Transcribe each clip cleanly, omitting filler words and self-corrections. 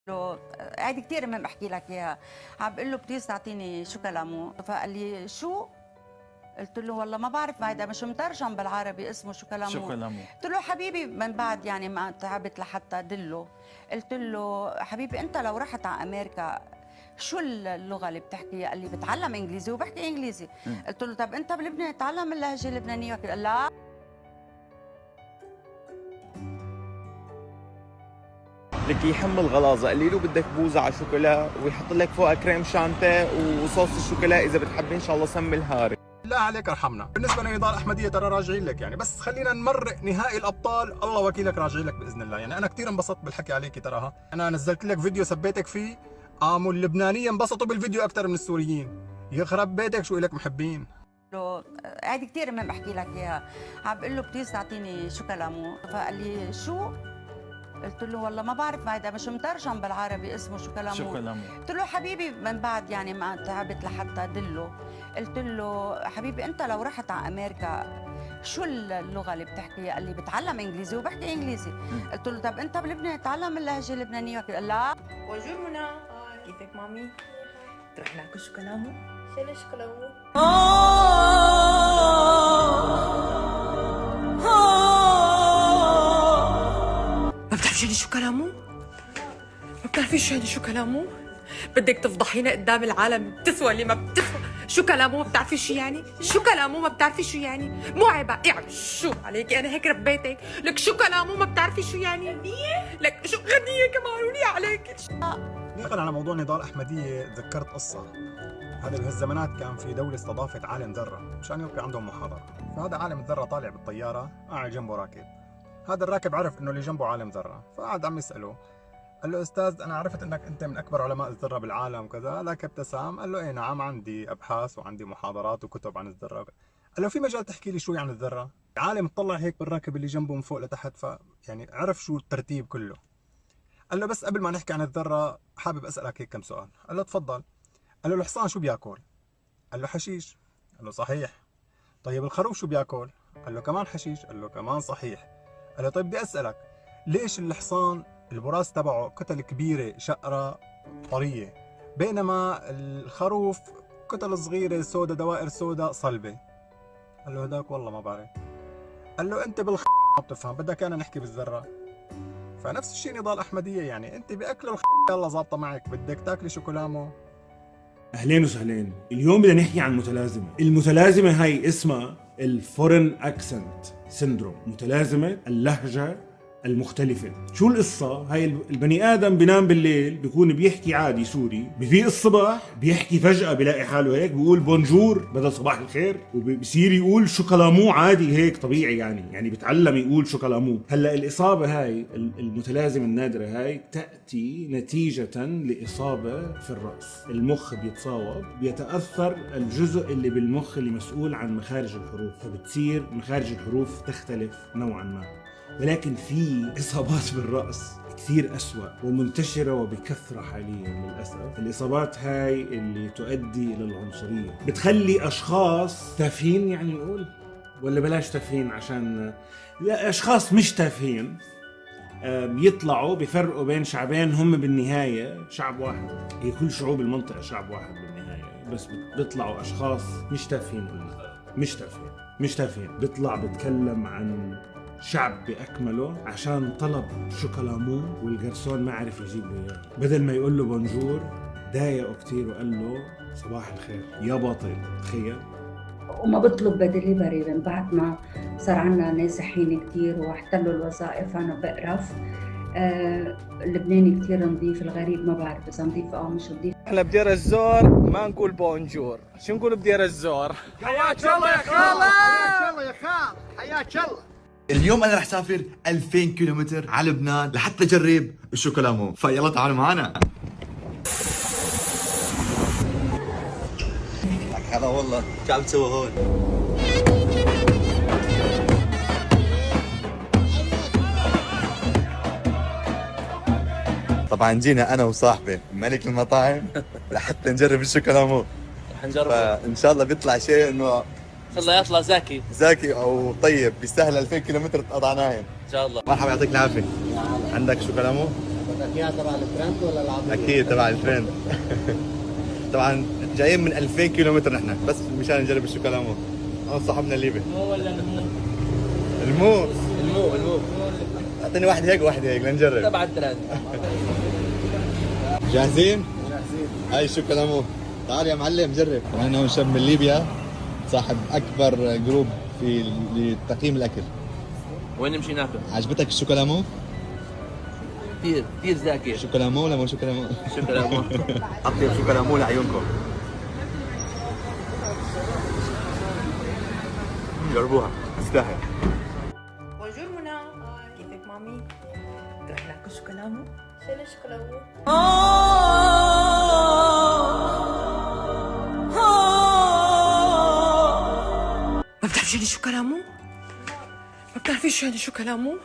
له قاعد كثير ما بحكي لك اياها، عم بقول له بليز تعطيني شوكولامو، فقال لي شو؟ قلت له والله ما بعرف، ما هيدا مش مترجم بالعربي اسمه شوكولامو. شوكولامو. قلت له حبيبي من بعد يعني ما تعبت لحتى ادله، قلت له حبيبي انت لو رحت على امريكا شو اللغه اللي بتحكيها؟ قال لي بتعلم انجليزي وبحكي انجليزي. قلت له طب انت بلبنان تعلم اللهجه اللبنانيه. قال لا. لك يحمل غلاظه، قال له بدك بوزه على شوكولا ويحط لك فوقها كريم شانتيه وصوص الشوكولا، اذا بتحبي ان شاء الله سمي الهاري. لا عليك ارحمنا. بالنسبه لنضال احمديه ترى راجعين لك يعني، بس خلينا نمرق نهائي الابطال، الله وكيلك راجعين لك باذن الله. يعني انا كثير انبسطت بالحكي عليكي تراها، انا نزلت لك فيديو سبيتك فيه، قاموا اللبنانيين انبسطوا بالفيديو اكثر من السوريين. يخرب بيتك شو لك محبين. له قاعد كثير ما بحكي لك اياها، عم بقول له بليز تعطيني شوكولامو، فقال لي شو؟ قلت له والله ما بعرف، ما هيدا مش مترجم بالعربي اسمه شوكولامو. شوكولامو. قلت له حبيبي من بعد يعني ما تعبت لحتى ادله، قلت له حبيبي انت لو رحت على امريكا شو اللغه اللي بتحكيها؟ قال لي بتعلم انجليزي وبحكي انجليزي. قلت له طب انت بلبنان تعلم اللهجه اللبنانيه. قال لا. بونجور منى، كيفك مامي؟ تروح ناكل شوكولامو؟ شنو شوكولامو؟ ما بتعرفي شو يعني شوكولامو؟ ما بتعرفي شو يعني شوكولامو؟ بدك تفضحينا قدام العالم، بتسوى اللي ما بتسوى. شوكولامو ما بتعرفي شو يعني؟ شوكولامو ما بتعرفي شو يعني؟ مو عيب يعني شو عليكي، انا هيك ربيتك، لك شوكولامو ما بتعرفي شو يعني؟ غنية؟ لك شو غنية كمان ولي عليك. نقل على موضوع نضال احمديه، تذكرت قصه. هذا بهالزمانات كان في دوله استضافت عالم ذره مشان يلقي عندهم محاضره، فهذا عالم الذره طالع بالطياره قاعد جنبه راكب. هذا الراكب عرف انه اللي جنبه عالم ذره، فقعد عم يساله، قال له استاذ انا عرفت انك انت من اكبر علماء الذره بالعالم وكذا. هذاك ابتسم قال له ايه نعم، عندي ابحاث وعندي محاضرات وكتب عن الذره. قال له في مجال تحكي لي شوي عن الذره؟ العالم طلع هيك بالراكب اللي جنبه من فوق لتحت، يعني عرف شو الترتيب كله. قال له بس قبل ما نحكي عن الذره حابب اسالك هيك كم سؤال. قال له تفضل. قال له الحصان شو بياكل؟ قال له حشيش. قال له صحيح. طيب الخروف شو بياكل؟ قال له كمان حشيش. قال له كمان صحيح. قال له طيب بدي اسالك، ليش الحصان البراز تبعه كتل كبيره شقره طريه، بينما الخروف كتل صغيره سوداء دوائر سوداء صلبه؟ قال له هداك والله ما بعرف. قال له انت ما بتفهم، بدك انا نحكي بالذره. فنفس الشيء نضال احمديه، يعني انت باكل يلا ظابطه معك، بدك تاكلي شوكولامو. اهلين وسهلين. اليوم بدنا نحكي عن متلازمه. المتلازمه هاي اسمها الفورن اكسنت سيندروم، متلازمه اللهجه المختلفة. شو القصة؟ هاي البني آدم بينام بالليل بيكون بيحكي عادي سوري، بفيق الصبح بيحكي فجأة بيلاقي حاله هيك بيقول بونجور بدل صباح الخير، وبصير يقول شوكولامو عادي هيك طبيعي، يعني بيتعلم يقول شوكولامو. هلا الإصابة هاي المتلازمة النادرة هاي تأتي نتيجة لإصابة في الرأس. المخ بيتصاوب، بيتأثر الجزء اللي بالمخ اللي مسؤول عن مخارج الحروف، فبتصير مخارج الحروف تختلف نوعا ما. ولكن في إصابات بالرأس كثير أسوأ ومنتشرة وبكثرة حاليا للأسف. الإصابات هاي اللي تؤدي إلى العنصرية، بتخلي أشخاص تافهين، يعني نقول ولا بلاش تافهين، عشان لا، أشخاص مش تافهين بيطلعوا بيفرقوا بين شعبين هم بالنهاية شعب واحد. هي كل شعوب المنطقة شعب واحد بالنهاية، بس بيطلعوا أشخاص مش تافهين. مش تافهين بيطلع بتكلم عن شعب بأكمله عشان طلب شوكولامو والجرسون ما عرف يجيب له اياه. بدل ما يقول له بونجور ضايقه كثير وقال له صباح الخير يا باطل. تخيل. وما بطلب بدليفري من بعد ما صار عنا نازحين كثير واحتلوا الوظائف. انا بقرف. اللبناني كثير نظيف، الغريب ما بعرف اذا نظيف او مش نظيف. احنا بدير الزور ما نقول بونجور، شو نقول بدير الزور؟ حياك الله يا خال، حياك الله يا خال، حياك الله. اليوم انا رح سافر 2000 كيلومتر على لبنان لحتى اجرب الشوكولامو، فيلا تعالوا معنا. هذا والله شو عم تسوي هون؟ طبعا جينا انا وصاحبي ملك المطاعم لحتى نجرب الشوكولامو. رح نجرب فان شاء الله بيطلع شيء انه ان شاء الله يطلع زاكي او طيب، بيستاهل 2000 كيلومتر تقطع نايم ان شاء الله. مرحبا يعطيك العافيه. عندك شوكولامو؟ يا تبع الفرنك ولا العظيم؟ اكيد تبع الفريند. طبعا جايين من 2000 كيلومتر نحن بس مشان نجرب الشوكولامو. انا صاحبنا الليبي. مو ولا المو؟ المو اعطيني واحد هيك وواحد هيك لنجرب. تبع الثلاثة. جاهزين؟ هاي الشوكولامو. تعال يا معلم جرب. معنا هون شاب من ليبيا صاحب اكبر جروب في لتقييم الاكل. وين نمشي ناكل؟ عجبتك الشوكولامو؟ كثير كثير زاكي. شوكولامو ولا مو شوكولامو؟ شوكولامو. اطيب شوكولامو لعيونكم. جربوها تستاهل. بونجور منى، كيفك مامي؟ تروح ناكل شوكولامو؟ شنو شوكولامو؟ ما بتعرفي يعني شوكولامو؟ ما بتعرفي شو يعني شوكولامو؟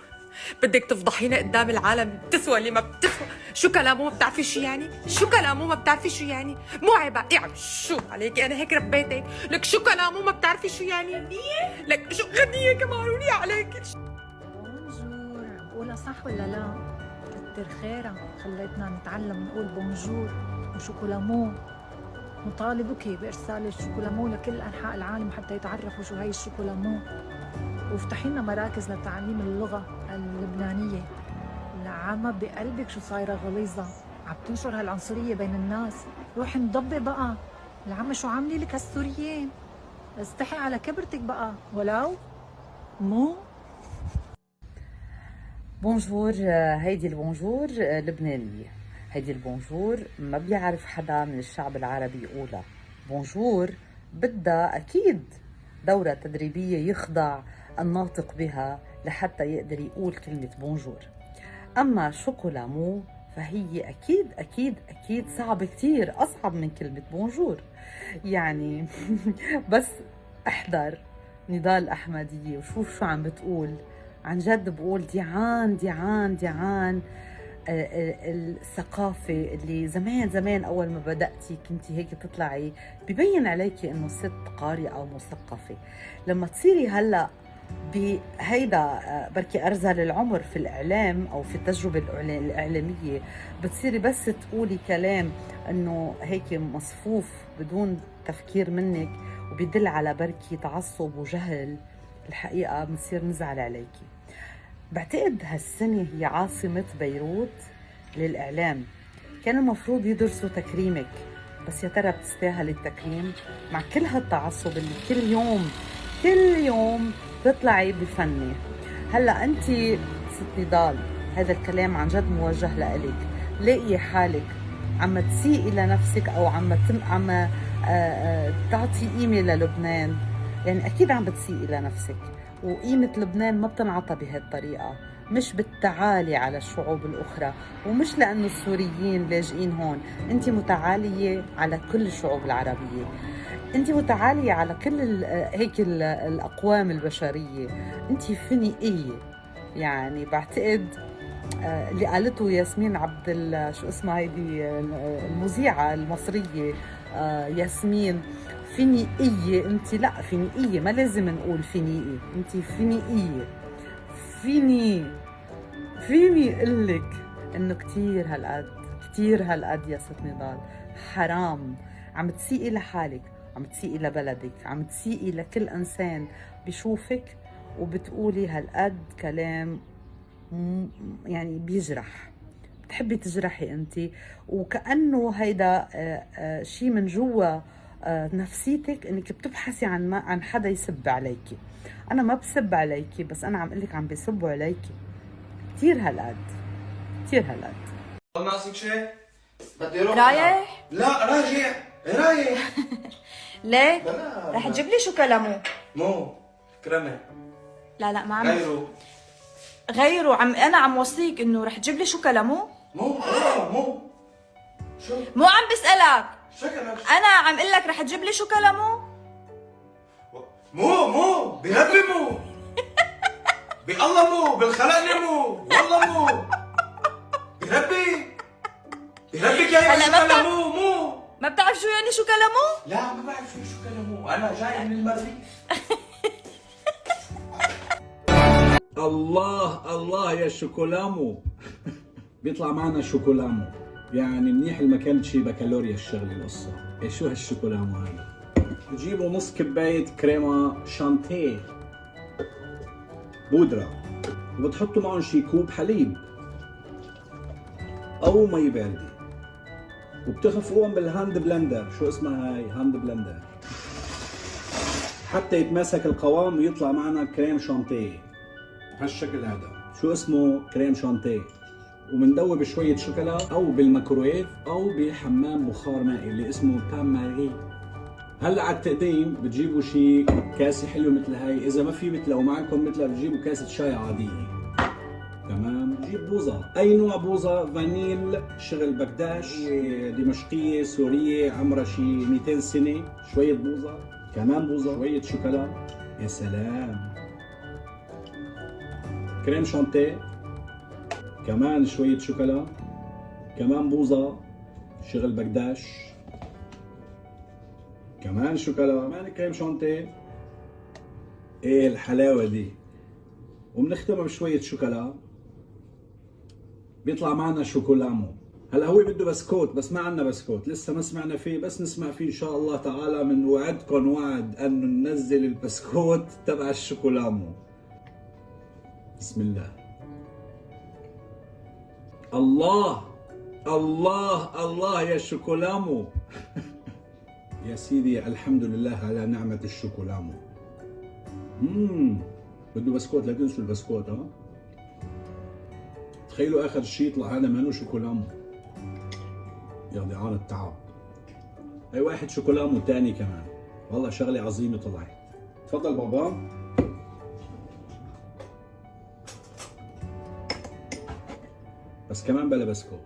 بدك تفضحينا قدام العالم بتسوى اللي ما بتسوى. شوكولامو ما بتعرفي شو يعني؟ شوكولامو ما بتعرفي شو يعني؟ مو عيب يعني شو عليكي انا هيك ربيتك؟ لك شوكولامو ما بتعرفي شو يعني؟ لك شو غنية كمان ولي عليكي. بونجور، قولها صح ولا لا؟ كتر خيرها خليتنا نتعلم نقول بونجور وشوكولامو. نطالبك بإرسال الشوكولامو لكل أنحاء العالم حتى يتعرفوا شو هي الشوكولامو، وافتحي لنا مراكز لتعليم اللغة اللبنانية. العامة بقلبك شو صايرة غليظة، عم تنشر هالعنصرية بين الناس. روحي انضبي بقى، العامة شو عاملي لك هالسوريين؟ استحي على كبرتك بقى ولو مو. بونجور، هيدي البونجور لبنانية. هيدي البونجور ما بيعرف حدا من الشعب العربي يقولها. بونجور بدها أكيد دورة تدريبية يخضع الناطق بها لحتى يقدر يقول كلمة بونجور. أما شوكولامو فهي أكيد صعبة كتير، أصعب من كلمة بونجور. يعني بس احضر نضال أحمدية وشوف شو عم بتقول. عن جد بقول ديعان الثقافة اللي زمان أول ما بدأتي كنتي هيك تطلعي ببين عليكي إنه ست قارئة أو مثقفة. لما تصيري هلأ بهيدا بركي أرذل العمر في الإعلام أو في التجربة الإعلامية، بتصيري بس تقولي كلام إنه هيك مصفوف بدون تفكير منك وبيدل على بركي تعصب وجهل. الحقيقة بنصير نزعل عليكي. بعتقد هالسنة هي عاصمة بيروت للإعلام. كان المفروض يدرسوا تكريمك، بس يا ترى بتستاهل التكريم مع كل هالتعصب اللي كل يوم تطلعي بفني؟ هلا انت ست نضال، هذا الكلام عن جد موجه لإلك. لاقي حالك عم تسيئي لنفسك او عم تعطي قيمة للبنان؟ يعني اكيد عم بتسيئي لنفسك، وقيمة لبنان ما بتنعطى بهالطريقة، مش بالتعالي على الشعوب الأخرى، ومش لأنه السوريين لاجئين هون. أنت متعالية على كل الشعوب العربية، أنت متعالية على كل هيك الأقوام البشرية. أنت فينيقية. يعني بعتقد اللي قالته ياسمين عبد شو اسمها هيدي المذيعة المصرية، ياسمين، فينيقية انت. لا، فينيقية، ما لازم نقول فينيقي، انت فينيقية. فيني قلك انه كتير هالقد يا ست نضال حرام. عم تسيئي لحالك، عم تسيئي لبلدك، عم تسيئي لكل انسان بيشوفك وبتقولي هالقد كلام يعني بيجرح. بتحبي تجرحي انت، وكأنه هيدا شي من جوا نفسيتك، انك بتبحثي عن حدا يسب عليكي. انا ما بسب عليكي، بس انا عم قلك عم بيسبوا عليكي كتير هالقد. ناقصك شيء؟ بدي اروح. رايح؟ لا راجع. رايح. ليه؟ رح تجيب لي شوكولامو؟ مو كرمه. لا ما عم غيره. انا عم وصيك انه رح تجيب لي شوكولامو؟ مو شو؟ مو عم بسألك، شكلك انا عم اقول لك رح تجيب لي شوكولامو؟ مو بربي مو بالله مو بالخلقني مو والله مو بربي يا شوكولامو مو. ما بتعرف شو يعني شوكولامو؟ لا ما بعرف شو شوكولامو، انا جاي من المريخ. الله يا شوكولامو. بيطلع معنا شوكولامو، يعني منيح ما كانت شي بكالوريا الشغله القصه. إيه شو هالشوكولامو هذا؟ بتجيبوا نص كبايه كريمه شانتيه بودره، وبتحطوا معهم شي كوب حليب او مي بارده، وبتخفقوهم بالهاند بلندر. شو اسمها هاي؟ هاند بلندر، حتى يتماسك القوام ويطلع معنا كريم شانتيه هالشكل هذا. شو اسمه؟ كريم شانتيه. ومندوب شويه شوكولا او بالميكروويف او بحمام بخار مائي اللي اسمه بان ماري. هلا على التقديم بتجيبوا شي كاسه حلوه مثل هاي، اذا ما في مثلها ومعكم مثلها بتجيبوا كاسه شاي عاديه. تمام. بتجيب بوظه، اي نوع بوظه، فانيل، شغل بكداش، دمشقيه سوريه عمرها شي 200 سنه، شويه بوظه، كمان بوظه، شويه شوكولا. يا سلام. كريم شانتيه، كمان شويه شوكولا، كمان بوظه، شغل بكداش، كمان شوكولا، كمان كريم شانتيه. ايه الحلاوه دي. وبنختمها بشويه شوكولا، بيطلع معنا شوكولامو. هلا هو بده بسكوت بس ما عندنا بسكوت، لسه ما سمعنا فيه، بس نسمع فيه ان شاء الله تعالى. من وعدكم وعد انه ننزل البسكوت تبع الشوكولامو. بسم الله. الله الله الله يا شوكولامو. يا سيدي الحمد لله على نعمة الشوكولامو. بده بسكوت، لا تنسوا البسكوت. ها تخيلوا اخر شيء يطلع هذا مانو شوكولامو. يا ضيعان التعب. هي واحد شوكولامو تاني كمان. والله شغلة عظيمة طلعت. تفضل بابا. بس كمان بلا بسكوت.